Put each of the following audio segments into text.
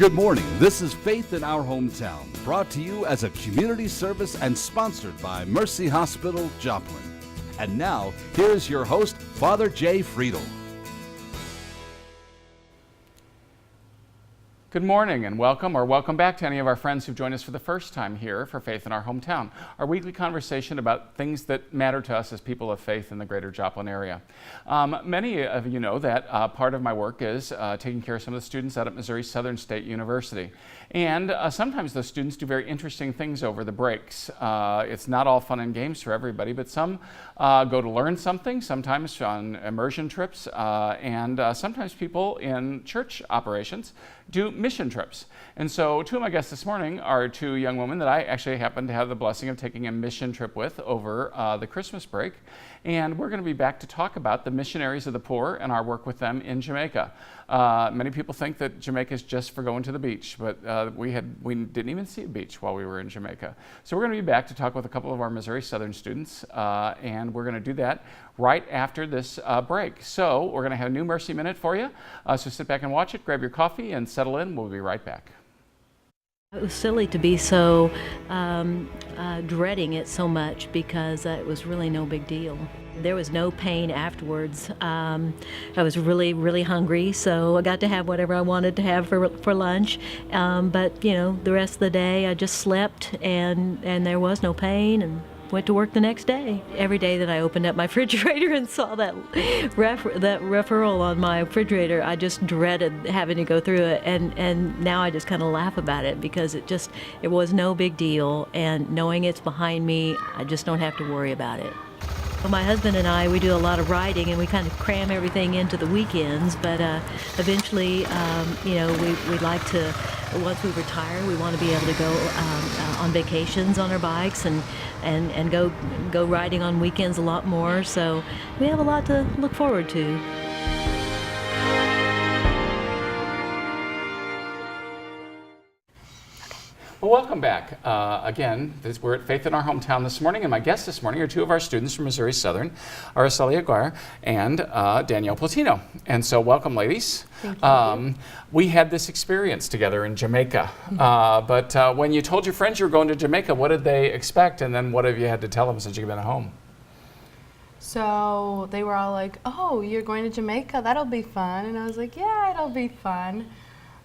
Good morning. This is Faith in Our Hometown, brought to you as a community service and sponsored by Mercy Hospital, Joplin. And now, here's your host, Father Jay Friedel. Good morning and welcome back to any of our friends who've joined us for the first time here for Faith in Our Hometown, our weekly conversation about things that matter to us as people of faith in the greater Joplin area. Many of you know that part of my work is taking care of some of the students out at Missouri Southern State University. And sometimes those students do very interesting things over the breaks. It's not all fun and games for everybody, but some go to learn something, sometimes on immersion trips, and sometimes people in church operations do mission trips. And so two of my guests this morning are two young women that I actually happen to have the blessing of taking a mission trip with over the Christmas break. And we're going to be back to talk about the Missionaries of the Poor and our work with them in Jamaica. Many people think that Jamaica is just for going to the beach, but we didn't even see a beach while we were in Jamaica. So we're going to be back to talk with a couple of our Missouri Southern students, and we're going to do that right after this break. So we're going to have a new Mercy Minute for you. So sit back and watch it, grab your coffee, and settle in. We'll be right back. It was silly to be so dreading it so much because it was really no big deal. There was no pain afterwards. I was really, really hungry, so I got to have whatever I wanted to have for lunch. But you know, the rest of the day I just slept, and there was no pain, and went to work the next day. Every day that I opened up my refrigerator and saw that referral on my refrigerator, I just dreaded having to go through it. And now I just kind of laugh about it because it was no big deal. And knowing it's behind me, I just don't have to worry about it. Well, my husband and I, we do a lot of riding, and we kind of cram everything into the weekends, but eventually, you know, we'd like to, once we retire, we want to be able to go on vacations on our bikes and go riding on weekends a lot more, so we have a lot to look forward to. Well, welcome back. Again, we're at Faith in Our Hometown this morning, and my guests this morning are two of our students from Missouri Southern, Araceli Aguirre and Danielle Plutino. And so welcome, ladies. Thank you. We had this experience together in Jamaica, but when you told your friends you were going to Jamaica, what did they expect, and then what have you had to tell them since you've been at home? So they were all like, oh, you're going to Jamaica? That'll be fun. And I was like, yeah, it'll be fun.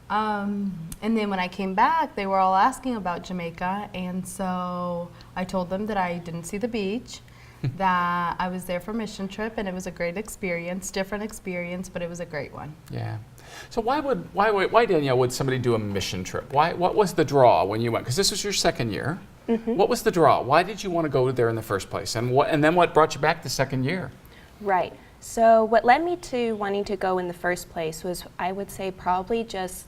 And then when I came back, they were all asking about Jamaica, and so I told them that I didn't see the beach, that I was there for a mission trip, and it was a great experience, different experience, but it was a great one. Yeah. So why Danielle, would somebody do a mission trip? What was the draw when you went? Because this was your second year. Mm-hmm. What was the draw? Why did you want to go there in the first place? And then what brought you back the second year? Right. So what led me to wanting to go in the first place was, I would say, probably just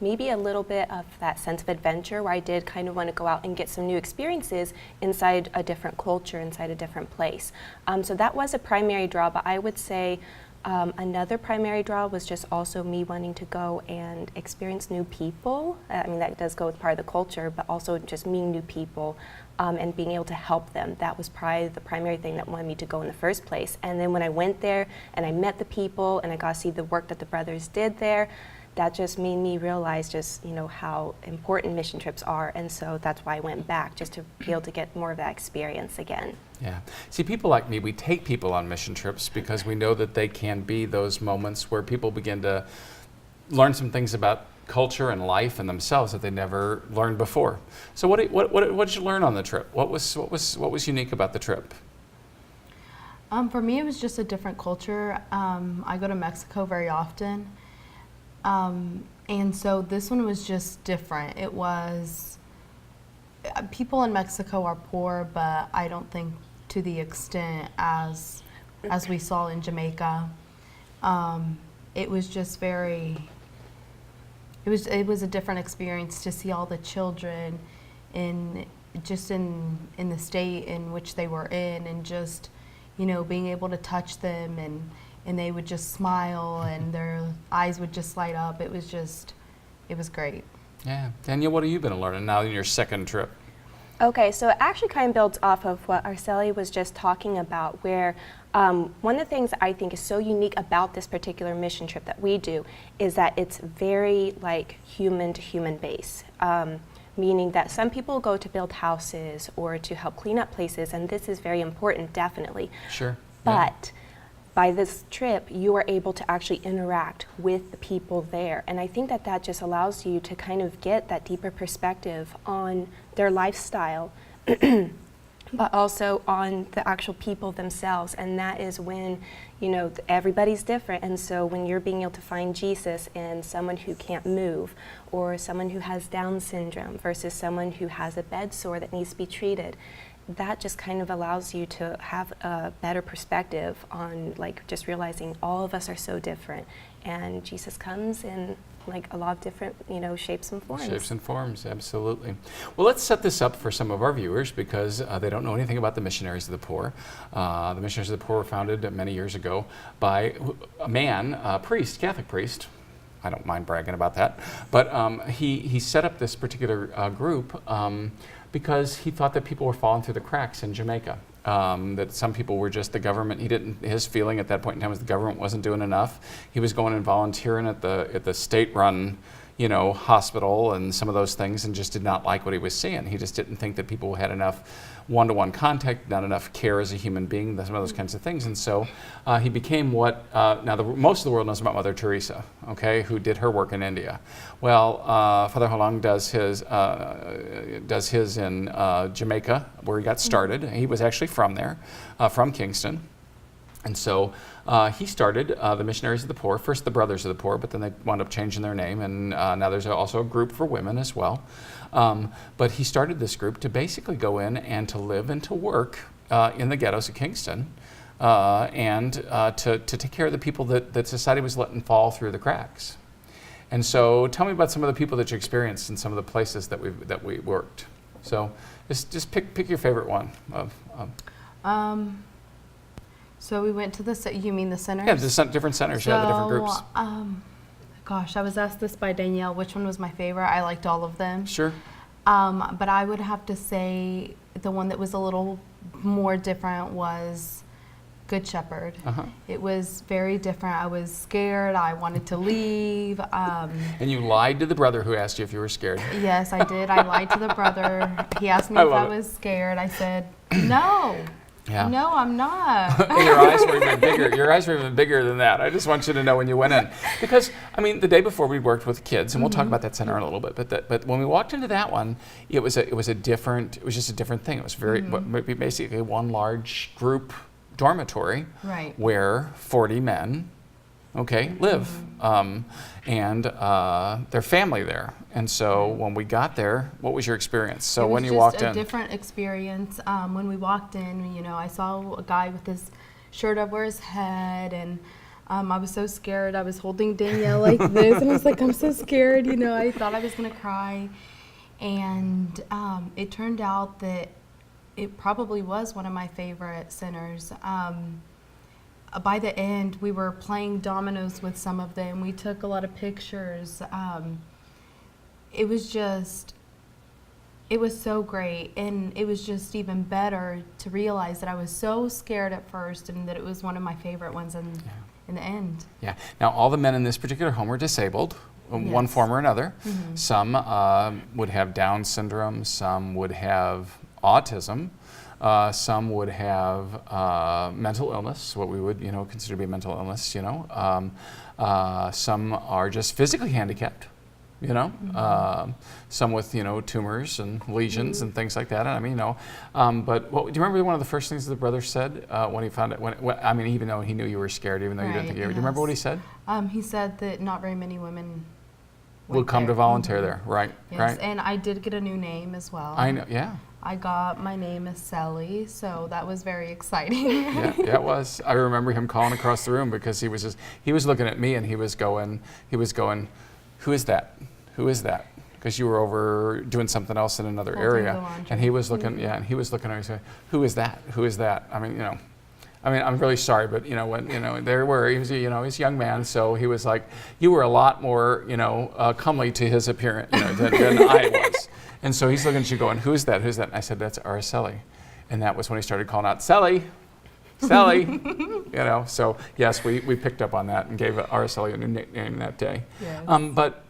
maybe a little bit of that sense of adventure, where I did kind of want to go out and get some new experiences inside a different culture, inside a different place. So that was a primary draw, but I would say another primary draw was just also me wanting to go and experience new people. I mean, that does go with part of the culture, but also just meeting new people. And being able to help them. That was probably the primary thing that wanted me to go in the first place. And then when I went there and I met the people and I got to see the work that the brothers did there, that just made me realize just, you know, how important mission trips are. And so that's why I went back, just to be able to get more of that experience again. Yeah. See, people like me, we take people on mission trips because we know that they can be those moments where people begin to learn some things about culture and life and themselves that they never learned before. So what did you learn on the trip? What was unique about the trip? For me, it was just a different culture. I go to Mexico very often, and so this one was just different. It was, people in Mexico are poor, but I don't think to the extent as we saw in Jamaica. It was just very. It was a different experience to see all the children in the state in which they were in, and just, you know, being able to touch them, and they would just smile and their eyes would just light up. It was great. Yeah. Danielle, what have you been learning now in your second trip? Okay, so it actually kind of builds off of what Arceli was just talking about, where one of the things I think is so unique about this particular mission trip that we do is that it's very like human to human base. Meaning that some people go to build houses or to help clean up places, and this is very important, definitely. Sure. But by this trip, you are able to actually interact with the people there. And I think that that just allows you to kind of get that deeper perspective on their lifestyle, but also on the actual people themselves. And that is when, you know, everybody's different. And so when you're being able to find Jesus in someone who can't move, or someone who has Down syndrome versus someone who has a bed sore that needs to be treated, that just kind of allows you to have a better perspective on like just realizing all of us are so different, and Jesus comes in like a lot of different, you know, shapes and forms. Shapes and forms, absolutely. Well, let's set this up for some of our viewers because they don't know anything about the Missionaries of the Poor. The Missionaries of the Poor were founded many years ago by a man, a priest, Catholic priest. I don't mind bragging about that, but he set up this particular group because he thought that people were falling through the cracks in Jamaica. That some people were just the government. His feeling at that point in time was the government wasn't doing enough. He was going and volunteering at the state-run, you know, hospital and some of those things, and just did not like what he was seeing. He just didn't think that people had enough one-to-one contact, not enough care as a human being, some of those kinds of things. And so he became what, now most of the world knows about Mother Teresa, okay, who did her work in India. Well, Father Holong does his in Jamaica, where he got started. He was actually from there, from Kingston. And so he started the Missionaries of the Poor, first the Brothers of the Poor, but then they wound up changing their name, and now there's also a group for women as well. But he started this group to basically go in and to live and to work in the ghettos of Kingston, and to take care of the people that society was letting fall through the cracks. And so tell me about some of the people that you experienced in some of the places that we worked. So just pick your favorite one. So we went to you mean the centers? Yeah, the different centers, the different groups. Gosh, I was asked this by Danielle, which one was my favorite. I liked all of them. Sure. But I would have to say the one that was a little more different was Good Shepherd. It was very different. I was scared. I wanted to leave. And you lied to the brother who asked you if you were scared. Yes, I did. I lied to the brother. He asked me if I was scared. I said, no. Yeah. No, I'm not. Your eyes were even bigger. Your eyes were even bigger than that. I just want you to know when you went in, because I mean, the day before we worked with kids, and we'll talk about that center in a little bit. But when we walked into that one, it was just a different thing. It was very basically one large group dormitory, right, where 40 men, live, and their family there. And so when we got there, what was your experience? So when you walked in, it was just a different experience. When we walked in, you know, I saw a guy with his shirt over his head, and I was so scared. I was holding Danielle like this, and I was like, I'm so scared. You know, I thought I was gonna cry, and it turned out that it probably was one of my favorite centers. By the end, we were playing dominoes with some of them. We took a lot of pictures. It was so great, and it was just even better to realize that I was so scared at first, and that it was one of my favorite ones in the end. Yeah. Now, all the men in this particular home were disabled, in one form or another. Some would have Down syndrome. Some would have autism. Some would have mental illness, what we would, consider to be mental illness. Some are just physically handicapped. Some with tumors and lesions and things like that. And I mean, but do you remember one of the first things the brother said when he found it? I mean, even though he knew you were scared, even though you didn't think you were. Do you remember what he said? He said that not very many women will come to volunteer there, right? Yes, right. And I did get a new name as well. I know, yeah. I got my name is Sally, so that was very exciting. Yeah, it was. I remember him calling across the room because he was looking at me and he was going, who is that? Who is that? Because you were over doing something else in another area, and he was looking, and he was looking at me and saying, who is that? Who is that? I mean, I mean, I'm really sorry, but he was he's a young man, so he was like, you were a lot more, comely to his appearance, than I was. And so he's looking at you going, who's that? Who's that? And I said, that's Araceli. And that was when he started calling out, Sally, So yes, we picked up on that and gave Araceli a new nickname that day. Yes. But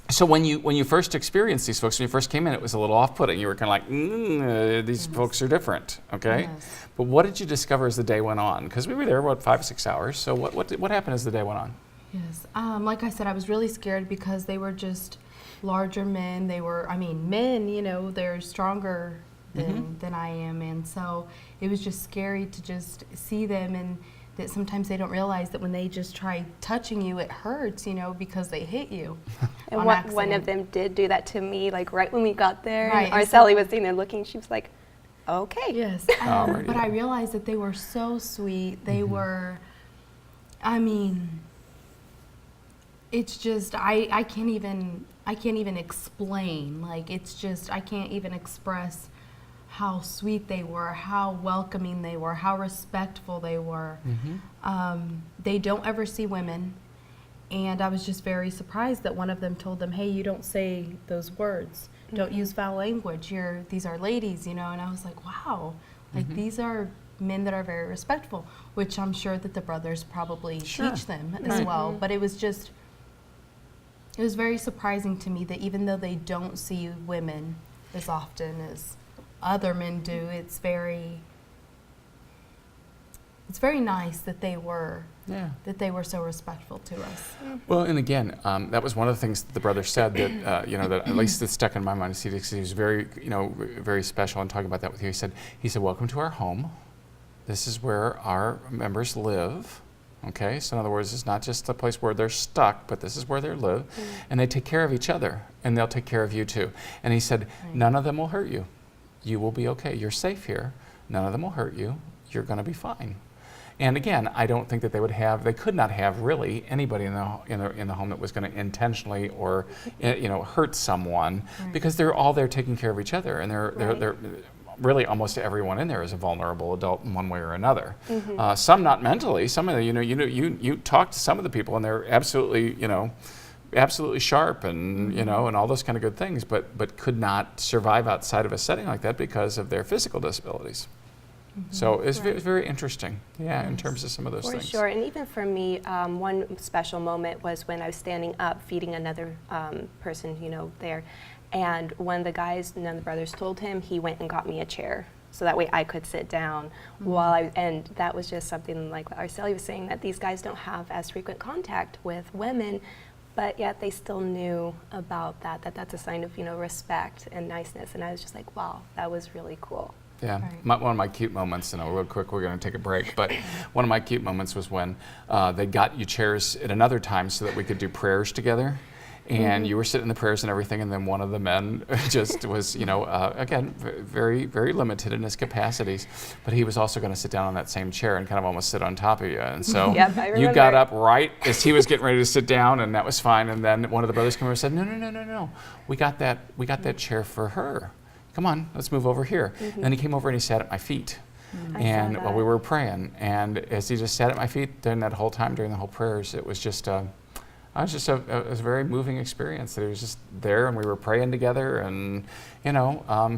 so when you first experienced these folks, when you first came in, it was a little off-putting. You were kind of like, these folks are different, okay? Yes. But what did you discover as the day went on? Because we were there, 5 or 6 hours. So what happened as the day went on? Yes. Like I said, I was really scared because they were just larger men. They were, men, they're stronger than I am. And so it was just scary to just see them, and that sometimes they don't realize that when they just try touching you, it hurts, because they hit you. And one of them did do that to me, like right when we got there. Right. And Araceli was sitting there looking. She was like, okay. Yes. But I realized that they were so sweet. They were, it's just, I can't even explain. Like, it's just, I can't even express how sweet they were, how welcoming they were, how respectful they were. They don't ever see women, and I was just very surprised that one of them told them, hey, you don't say those words. Don't use foul language. These are ladies, and I was like, wow, like these are men that are very respectful, which I'm sure that the brothers probably teach them as well. But it was very surprising to me that even though they don't see women as often as other men do, it's very nice that they were so respectful to us. Well, and again, that was one of the things that the brother said that that at least it stuck in my mind. He was very very special in talking about that with you. He said, welcome to our home. This is where our members live. Okay, so in other words, it's not just the place where they're stuck, but this is where they live, and they take care of each other, and they'll take care of you too. And he said, none of them will hurt you. You will be okay. You're safe here. None of them will hurt you. You're going to be fine. And again, I don't think that they could not have really anybody in the home that was going to intentionally or hurt someone, because they're all there taking care of each other, and they're really almost everyone in there is a vulnerable adult in one way or another. Some not mentally. Some of the you talk to some of the people and they're absolutely sharp and and all those kind of good things, but could not survive outside of a setting like that because of their physical disabilities. So it's very interesting, in terms of some of those things. For sure, and even for me, one special moment was when I was standing up feeding another person, there, and when the guys, none of the brothers told him, he went and got me a chair, so that way I could sit down and that was just something like Araceli was saying, that these guys don't have as frequent contact with women, but yet they still knew about that's a sign of, respect and niceness, and I was just like, wow, that was really cool. Yeah, one of my cute moments, real quick, we're going to take a break, but one of my cute moments was when they got you chairs at another time so that we could do prayers together. And you were sitting in the prayers and everything, and then one of the men just was, again, very, very limited in his capacities, but he was also going to sit down on that same chair and kind of almost sit on top of you. And so you got up right as he was getting ready to sit down, and that was fine. And then one of the brothers came over and said, no, we got that chair for her. Come on, let's move over here. And then he came over and he sat at my feet. And while we were praying, and as he just sat at my feet during that whole time, during the whole prayers, it was just it was a very moving experience. That he was just there, and we were praying together, and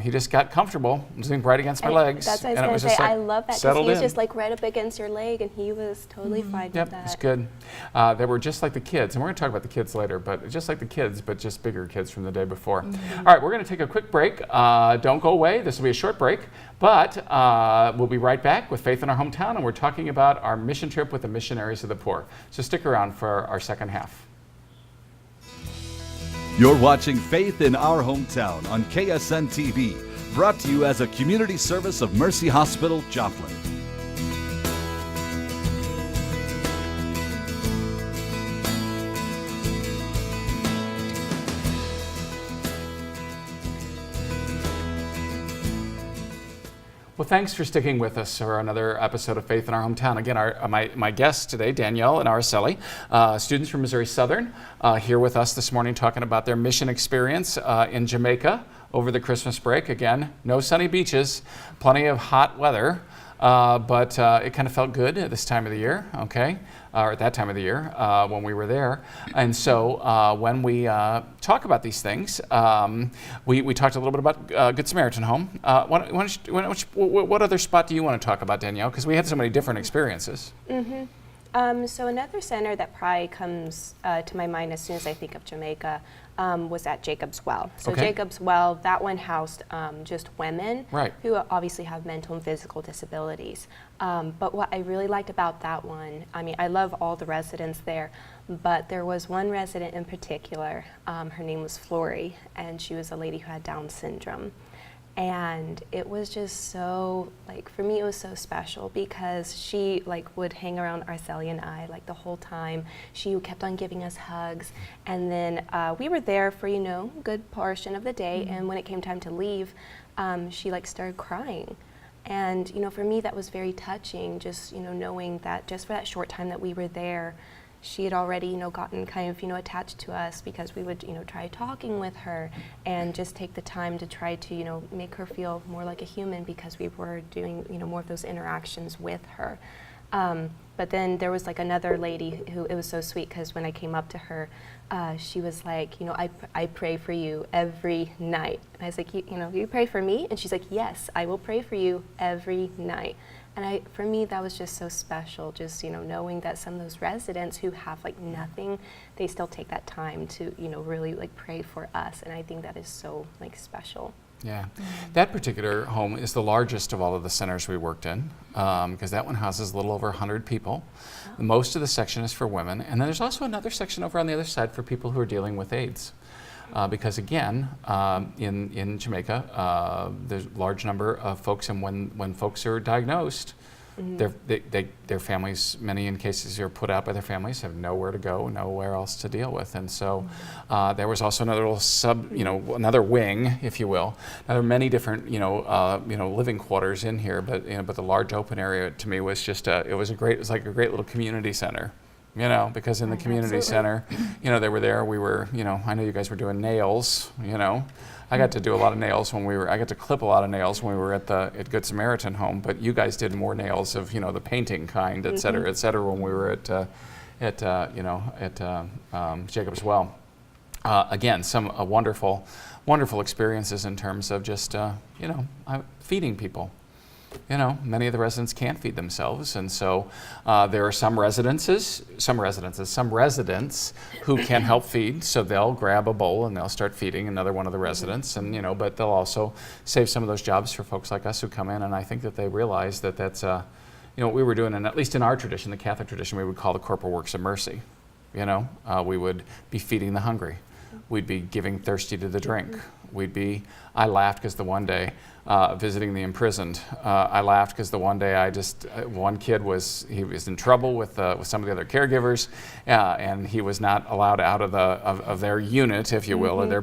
he just got comfortable, sitting right against my legs. That's what I was going to say. I love that, because he was just like right up against your leg, and he was totally fine with that. Yep, it's good. They were just like the kids, and we're going to talk about the kids later, but just like the kids, but just bigger kids from the day before. All right, we're going to take a quick break. Don't go away. This will be a short break, but we'll be right back with Faith in Our Hometown, and we're talking about our mission trip with the Missionaries of the Poor. So stick around for our second half. You're watching Faith in Our Hometown on KSN TV, brought to you as a community service of Mercy Hospital, Joplin. Well, thanks for sticking with us for another episode of Faith in Our Hometown. Again, my guests today, Danielle and Araceli, students from Missouri Southern, here with us this morning talking about their mission experience in Jamaica over the Christmas break. Again, no sunny beaches, plenty of hot weather. but it kind of felt good at this time of the year, okay, or at that time of the year when we were there. And so when we talk about these things, we talked a little bit about Good Samaritan Home. What other spot do you want to talk about, Danielle? Because we had so many different experiences. So another center that probably comes to my mind as soon as I think of Jamaica was at Jacob's Well. So Okay. Jacob's Well, that one housed just women Right. who obviously have mental and physical disabilities. But what I really liked about that one, I mean, I love all the residents there, but there was one resident in particular, her name was Flory, and she was a lady who had Down syndrome. And it was just so, like, for me it was so special because she would hang around Arcelia and I the whole time. She kept on giving us hugs, and then we were there for a good portion of the day, and when it came time to leave, she started crying. And for me that was very touching, just knowing that just for that short time that we were there, she had already, gotten kind of, attached to us because we would, try talking with her and just take the time to try to, make her feel more like a human because we were doing, more of those interactions with her. But then there was another lady who, it was so sweet because when I came up to her, she was like, I pray for you every night. And I was like, you pray for me? And she's like, yes, I will pray for you every night. And for me, that was just so special, just, knowing that some of those residents who have nothing, they still take that time to, really pray for us. And I think that is so special. Yeah, that particular home is the largest of all of the centers we worked in because that one houses a little over 100 people. Oh. Most of the section is for women, and then there's also another section over on the other side for people who are dealing with AIDS. Because again, in Jamaica, there's a large number of folks, and when folks are diagnosed, their families, many in cases are put out by their families, have nowhere to go, nowhere else to deal with, and so there was also another little another wing, if you will. Now there are many different, living quarters in here, but but the large open area to me was just it was like a great little community center. Because in the community center, they were there. We were, I know you guys were doing nails, I got to do a lot of nails I got to clip a lot of nails when we were at Good Samaritan Home, but you guys did more nails of, the painting kind, et cetera, when we were at Jacob's Well. Again, some wonderful, wonderful experiences in terms of just, feeding people. Many of the residents can't feed themselves, and so there are some residents who can help feed, so they'll grab a bowl and they'll start feeding another one of the residents, and but they'll also save some of those jobs for folks like us who come in, and I think that they realize that that's what we were doing, and at least in our tradition, the Catholic tradition, we would call the corporal works of mercy. We would be feeding the hungry. We'd be giving thirsty to the drink. I laughed because the one day, visiting the imprisoned, I laughed because the one day one kid was in trouble with some of the other caregivers, and he was not allowed out of their unit, if you will, or their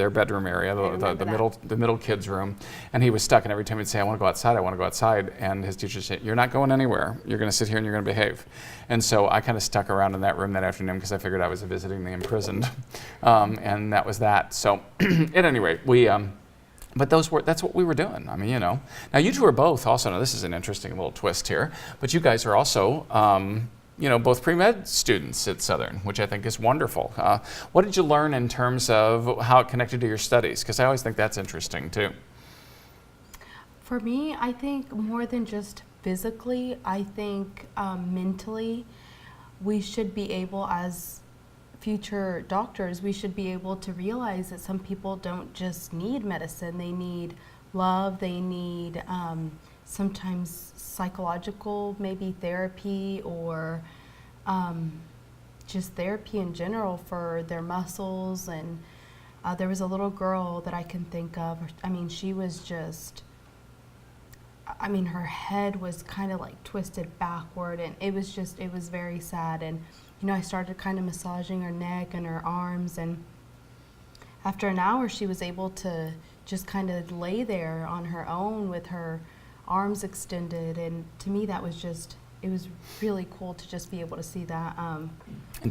bedroom area, the middle kids' room, and he was stuck. And every time he'd say, "I want to go outside," and his teacher said, "You're not going anywhere. You're going to sit here and you're going to behave." And so I kind of stuck around in that room that afternoon because I figured I was visiting the imprisoned, and that was that. So at any rate, but that's what we were doing. I mean, Now you two are both also, now this is an interesting little twist here, but you guys are also, both pre-med students at Southern, which I think is wonderful. What did you learn in terms of how it connected to your studies? Because I always think that's interesting too. For me, I think more than just physically, I think mentally, we should be able, as future doctors, we should be able to realize that some people don't just need medicine, they need love, they need sometimes psychological, maybe therapy, or just therapy in general for their muscles. And there was a little girl that I can think of, she was just, her head was kind of twisted backward, and it was very sad. And I started kind of massaging her neck and her arms, and after an hour she was able to just kind of lay there on her own with her arms extended, and to me that was just it was really cool to just be able to see that. And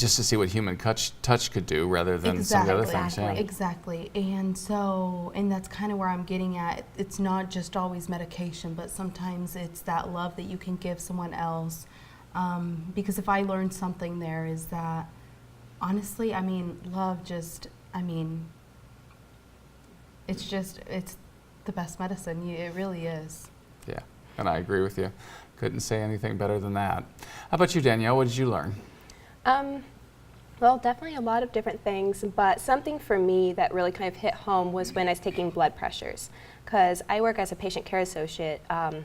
just to see what human touch could do rather than some of the other things. Yeah. Exactly. And that's kind of where I'm getting at. It's not just always medication, but sometimes it's that love that you can give someone else. Because if I learned something there is that, honestly, I mean, love just, I mean, it's the best medicine. It really is. Yeah, and I agree with you. Couldn't say anything better than that. How about you, Danielle? What did you learn? Well, definitely a lot of different things, but something for me that really kind of hit home was when I was taking blood pressures, because I work as a patient care associate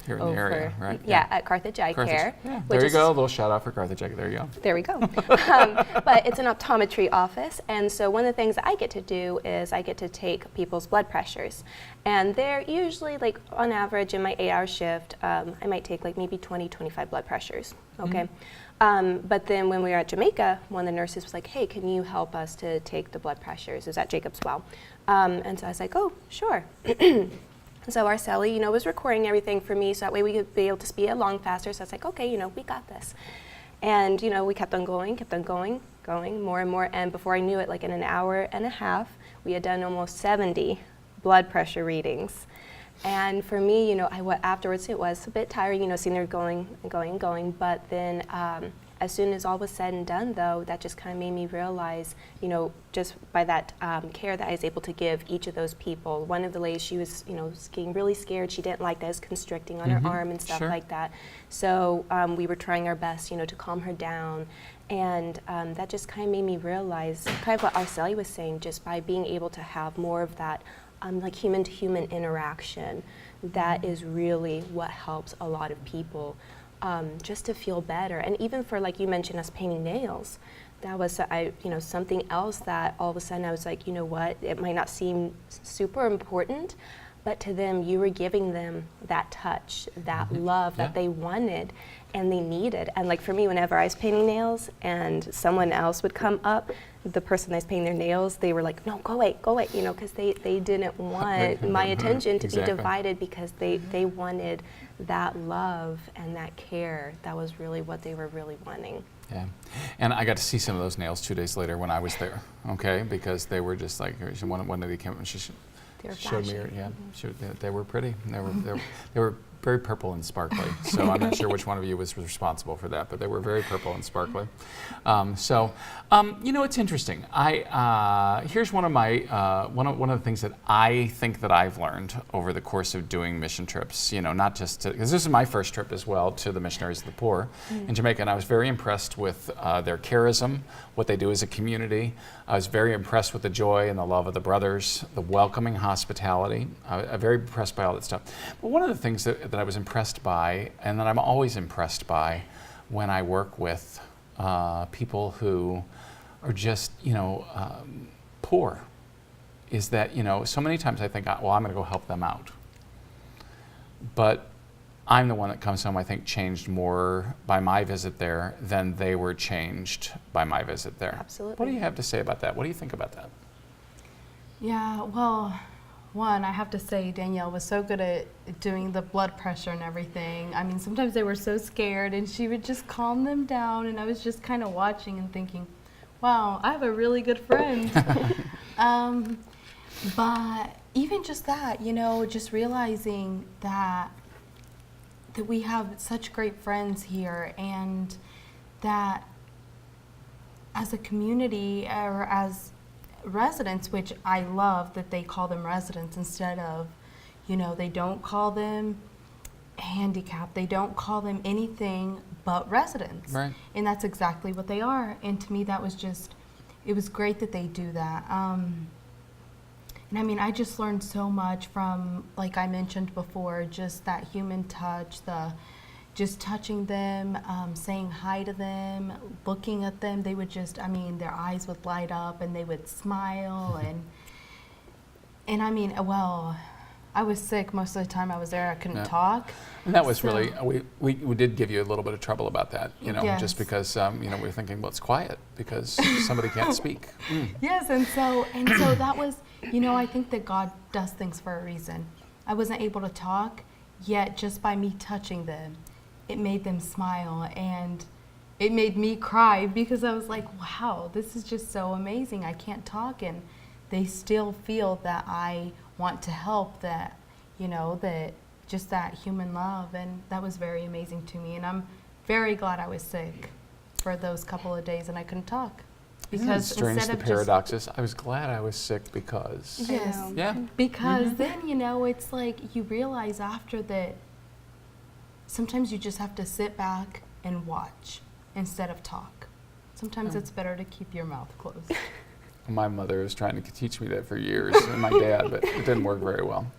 Here in the area, right? Yeah, at Carthage Eye Care. Yeah. There you go, a little shout out for Carthage Eye. There you go. There we go. But it's an optometry office, and so one of the things that I get to do is I get to take people's blood pressures, and they're usually, like, on average in my 8-hour shift, I might take like maybe 20, 25 blood pressures, okay? But then when we were at Jamaica, one of the nurses was like, hey, can you help us to take the blood pressures? It was at Jacob's Well. And so I was like, oh, sure. So Arceli, was recording everything for me, so that way we could be able to speed along faster. So I was like, okay, we got this. And, we kept on going, more and more. And before I knew it, like in an hour and a half, we had done almost 70 blood pressure readings. And for me, afterwards it was a bit tiring, seeing her going and going and going. But then as soon as all was said and done, though, that just kind of made me realize, just by that care that I was able to give each of those people. One of the ladies, she was, getting really scared. She didn't like that I was constricting on her arm and stuff like that. So we were trying our best, to calm her down. And that just kind of made me realize, kind of what Arceli was saying, just by being able to have more of that like human-to-human interaction, that is really what helps a lot of people just to feel better. And even for, like you mentioned, us painting nails, that was something else that all of a sudden I was like, what, it might not seem super important, but to them, you were giving them that touch, that love that they wanted and they needed. And like for me, whenever I was painting nails and someone else would come up, the person that was painting their nails, they were like, no, go away, because they didn't want my attention to be divided, because they wanted that love and that care. That was really what they were really wanting. Yeah, and I got to see some of those nails 2 days later when I was there, okay, because they were just like, one lady came up and she showed me, they were pretty. They were very purple and sparkly. So I'm not sure which one of you was responsible for that, but they were very purple and sparkly. It's interesting. Here's one of my one of the things that I think that I've learned over the course of doing mission trips. Not just because this is my first trip as well to the Missionaries of the Poor in Jamaica, and I was very impressed with their charism, what they do as a community. I was very impressed with the joy and the love of the brothers, the welcoming hospitality. I'm very impressed by all that stuff. But one of the things that I was impressed by, and that I'm always impressed by when I work with people who are just, poor, is that, so many times I think, well, I'm going to go help them out. But I'm the one that comes home, I think, changed more by my visit there than they were changed by my visit there. Absolutely. What do you have to say about that? What do you think about that? Yeah, well, one, I have to say Danielle was so good at doing the blood pressure and everything. I mean, sometimes they were so scared and she would just calm them down, and I was just kind of watching and thinking, wow, I have a really good friend. But even just that, just realizing that we have such great friends here, and that as a community or as residents, which I love that they call them residents instead of, they don't call them handicapped, they don't call them anything but residents. Right. And that's exactly what they are. And to me, that was just, it was great that they do that. And I mean, I just learned so much from, like I mentioned before, just that human touch, just touching them, saying hi to them, looking at them. They would just, their eyes would light up and they would smile. And I mean, well, I was sick most of the time I was there. I couldn't talk. And that was really, we did give you a little bit of trouble about that, Yes. just because, we were thinking, well, it's quiet because somebody can't speak. Yes, and so that was, I think that God does things for a reason. I wasn't able to talk, yet just by me touching them, it made them smile, and it made me cry because I was like, wow, this is just so amazing. I can't talk, and they still feel that I want to help, that, you know, that just that human love, and that was very amazing to me. And I'm very glad I was sick for those couple of days and I couldn't talk. Isn't it strange, the paradoxes? I was glad I was sick because... Yes. Yeah. Because then, you know, it's like you realize after that sometimes you just have to sit back and watch instead of talk. Sometimes it's better to keep your mouth closed. My mother was trying to teach me that for years, and my dad, but it didn't work very well.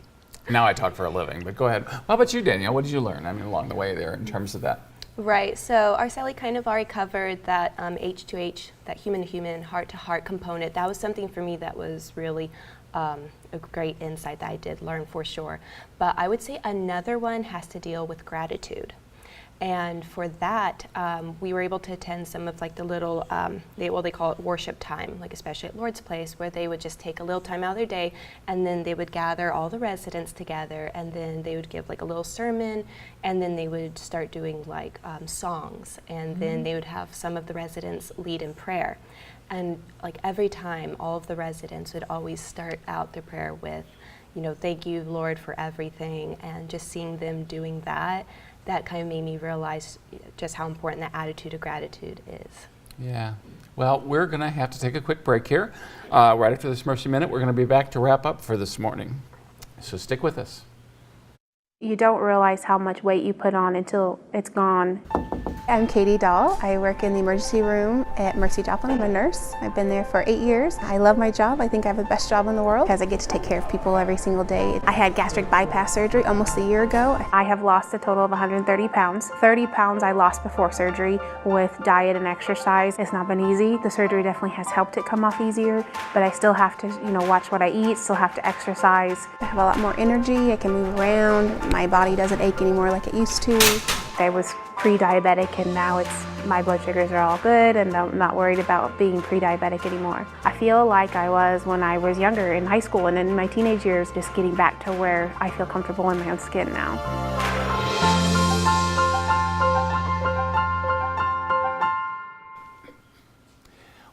Now I talk for a living, but go ahead. How about you, Danielle? What did you learn, along the way there in terms of that? Right, so Araceli kind of already covered that H2H, that human-to-human, heart-to-heart component. That was something for me that was really a great insight that I did learn for sure. But I would say another one has to deal with gratitude. And for that, we were able to attend some of like the little, they call it worship time, like especially at Lord's Place, where they would just take a little time out of their day, and then they would gather all the residents together, and then they would give like a little sermon, and then they would start doing like songs, and then they would have some of the residents lead in prayer. And like every time, all of the residents would always start out their prayer with, you know, thank you, Lord, for everything, and just seeing them doing that, that kind of made me realize just how important that attitude of gratitude is. Yeah. Well, we're going to have to take a quick break here. Right after this Mercy Minute, we're going to be back to wrap up for this morning. So stick with us. You don't realize how much weight you put on until it's gone. I'm Katie Dahl. I work in the emergency room at Mercy Joplin. I'm a nurse. I've been there for 8 years. I love my job. I think I have the best job in the world because I get to take care of people every single day. I had gastric bypass surgery almost a year ago. I have lost a total of 130 pounds. 30 pounds I lost before surgery with diet and exercise. It's not been easy. The surgery definitely has helped it come off easier, but I still have to, watch what I eat, still have to exercise. I have a lot more energy. I can move around. My body doesn't ache anymore like it used to. I was pre-diabetic, and now my blood sugars are all good, and I'm not worried about being pre-diabetic anymore. I feel like I was when I was younger in high school and in my teenage years, just getting back to where I feel comfortable in my own skin now.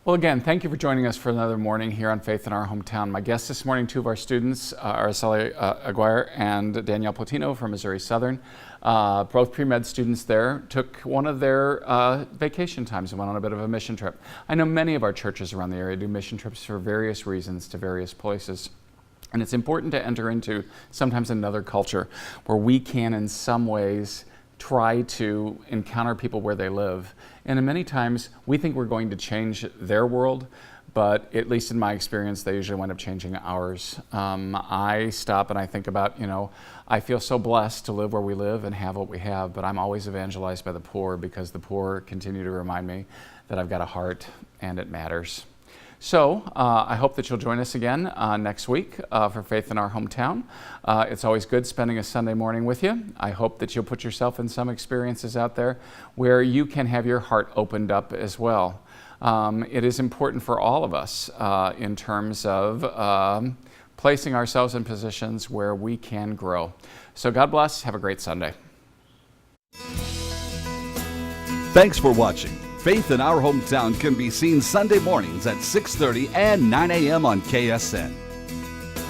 Well, again, thank you for joining us for another morning here on Faith in Our Hometown. My guests this morning, two of our students, Araceli Aguirre and Danielle Plutino from Missouri Southern, both pre-med students there, took one of their vacation times and went on a bit of a mission trip. I know many of our churches around the area do mission trips for various reasons to various places. And it's important to enter into sometimes another culture where we can, in some ways, try to encounter people where they live. And many times we think we're going to change their world, but at least in my experience, they usually wind up changing ours. I stop and I think about, I feel so blessed to live where we live and have what we have, but I'm always evangelized by the poor because the poor continue to remind me that I've got a heart and it matters. So I hope that you'll join us again next week for Faith in Our Hometown. It's always good spending a Sunday morning with you. I hope that you'll put yourself in some experiences out there where you can have your heart opened up as well. It is important for all of us in terms of placing ourselves in positions where we can grow. So God bless. Have a great Sunday. Thanks for watching. Faith in Our Hometown can be seen Sunday mornings at 6:30 and 9 a.m. on KSN.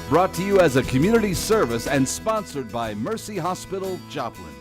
Brought to you as a community service and sponsored by Mercy Hospital, Joplin.